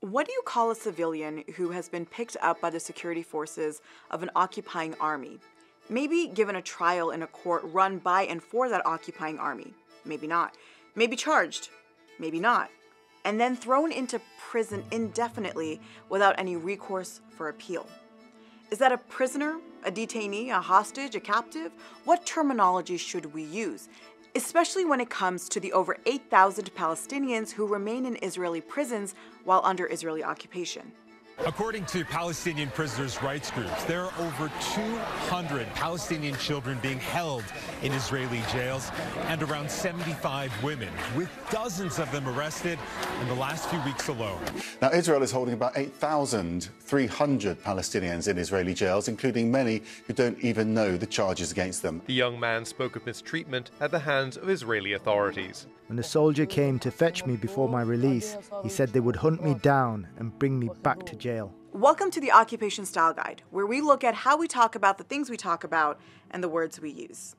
What do you call a civilian who has been picked up by the security forces of an occupying army? Maybe given a trial in a court run by and for that occupying army. Maybe not. Maybe charged. Maybe not. And then thrown into prison indefinitely without any recourse for appeal. Is that a prisoner, a detainee, a hostage, a captive? What terminology should we use? Especially when it comes to the over 8,000 Palestinians who remain in Israeli prisons while under Israeli occupation. According to Palestinian prisoners' rights groups, there are over 200 Palestinian children being held in Israeli jails and around 75 women, with dozens of them arrested in the last few weeks alone. Now, Israel is holding about 8,300 Palestinians in Israeli jails, including many who don't even know the charges against them. The young man spoke of mistreatment at the hands of Israeli authorities. When a soldier came to fetch me before my release, he said they would hunt me down and bring me back to jail. Welcome to the Occupation Style Guide, where we look at how we talk about the things we talk about and the words we use.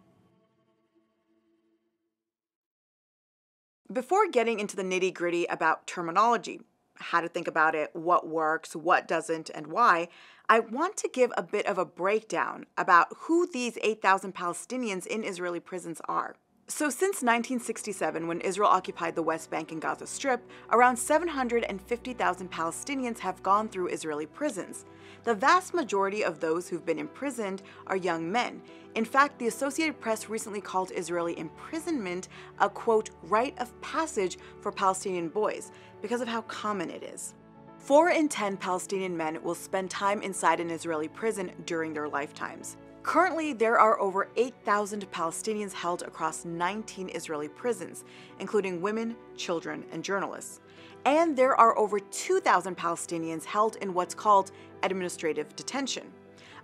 Before getting into the nitty-gritty about terminology, how to think about it, what works, what doesn't, and why, I want to give a bit of a breakdown about who these 8,000 Palestinians in Israeli prisons are. So since 1967, when Israel occupied the West Bank and Gaza Strip, around 750,000 Palestinians have gone through Israeli prisons. The vast majority of those who've been imprisoned are young men. In fact, the Associated Press recently called Israeli imprisonment a, quote, rite of passage for Palestinian boys because of how common it is. 4 in 10 Palestinian men will spend time inside an Israeli prison during their lifetimes. Currently, there are over 8,000 Palestinians held across 19 Israeli prisons, including women, children, and journalists. And there are over 2,000 Palestinians held in what's called administrative detention.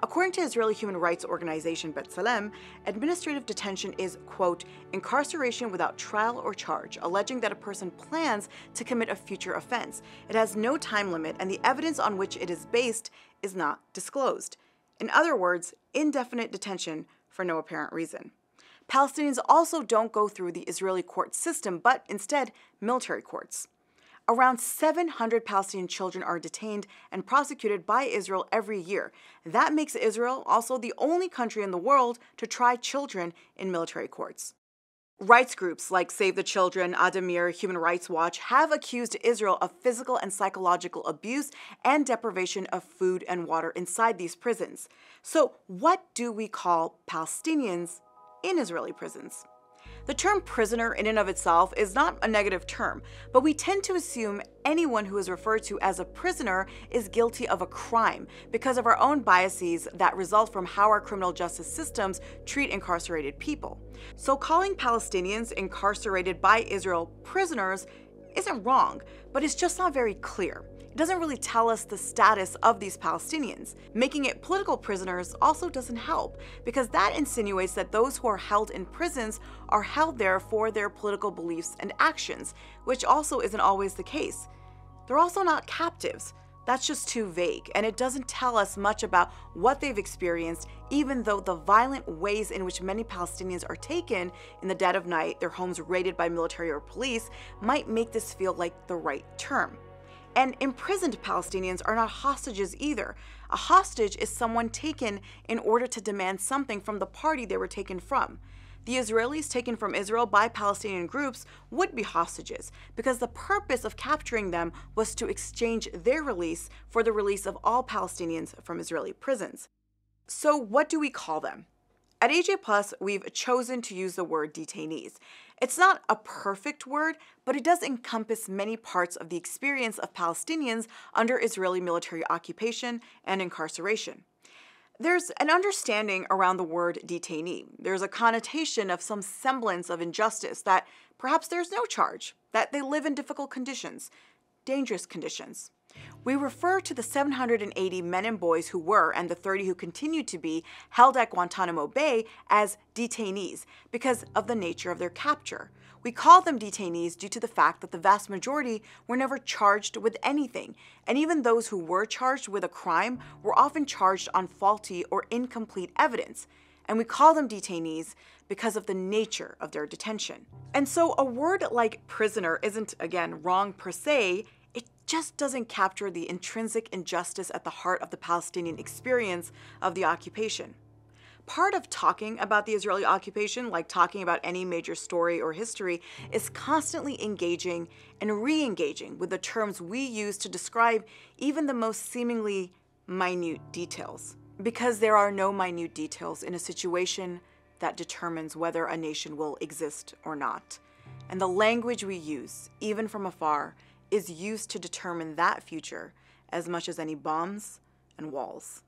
According to Israeli human rights organization B'Tselem, administrative detention is, quote, incarceration without trial or charge, alleging that a person plans to commit a future offense. It has no time limit, and the evidence on which it is based is not disclosed. In other words, indefinite detention for no apparent reason. Palestinians also don't go through the Israeli court system, but instead military courts. Around 700 Palestinian children are detained and prosecuted by Israel every year. That makes Israel also the only country in the world to try children in military courts. Rights groups like Save the Children, Adamir, Human Rights Watch have accused Israel of physical and psychological abuse and deprivation of food and water inside these prisons. So what do we call Palestinians in Israeli prisons? The term prisoner in and of itself is not a negative term, but we tend to assume anyone who is referred to as a prisoner is guilty of a crime because of our own biases that result from how our criminal justice systems treat incarcerated people. So calling Palestinians incarcerated by Israel prisoners isn't wrong, but it's just not very clear. It doesn't really tell us the status of these Palestinians. Making it political prisoners also doesn't help, because that insinuates that those who are held in prisons are held there for their political beliefs and actions, which also isn't always the case. They're also not captives. That's just too vague, and it doesn't tell us much about what they've experienced, even though the violent ways in which many Palestinians are taken in the dead of night, their homes raided by military or police, might make this feel like the right term. And imprisoned Palestinians are not hostages either. A hostage is someone taken in order to demand something from the party they were taken from. The Israelis taken from Israel by Palestinian groups would be hostages because the purpose of capturing them was to exchange their release for the release of all Palestinians from Israeli prisons. So what do we call them? At AJ Plus, we've chosen to use the word detainees. It's not a perfect word, but it does encompass many parts of the experience of Palestinians under Israeli military occupation and incarceration. There's an understanding around the word detainee. There's a connotation of some semblance of injustice, that perhaps there's no charge, that they live in difficult conditions, dangerous conditions. We refer to the 780 men and boys who were, and the 30 who continue to be, held at Guantanamo Bay as detainees because of the nature of their capture. We call them detainees due to the fact that the vast majority were never charged with anything, and even those who were charged with a crime were often charged on faulty or incomplete evidence. And we call them detainees because of the nature of their detention. And so a word like prisoner isn't, again, wrong per se. It just doesn't capture the intrinsic injustice at the heart of the Palestinian experience of the occupation. Part of talking about the Israeli occupation, like talking about any major story or history, is constantly engaging and re-engaging with the terms we use to describe even the most seemingly minute details. Because there are no minute details in a situation that determines whether a nation will exist or not. And the language we use, even from afar, is used to determine that future as much as any bombs and walls.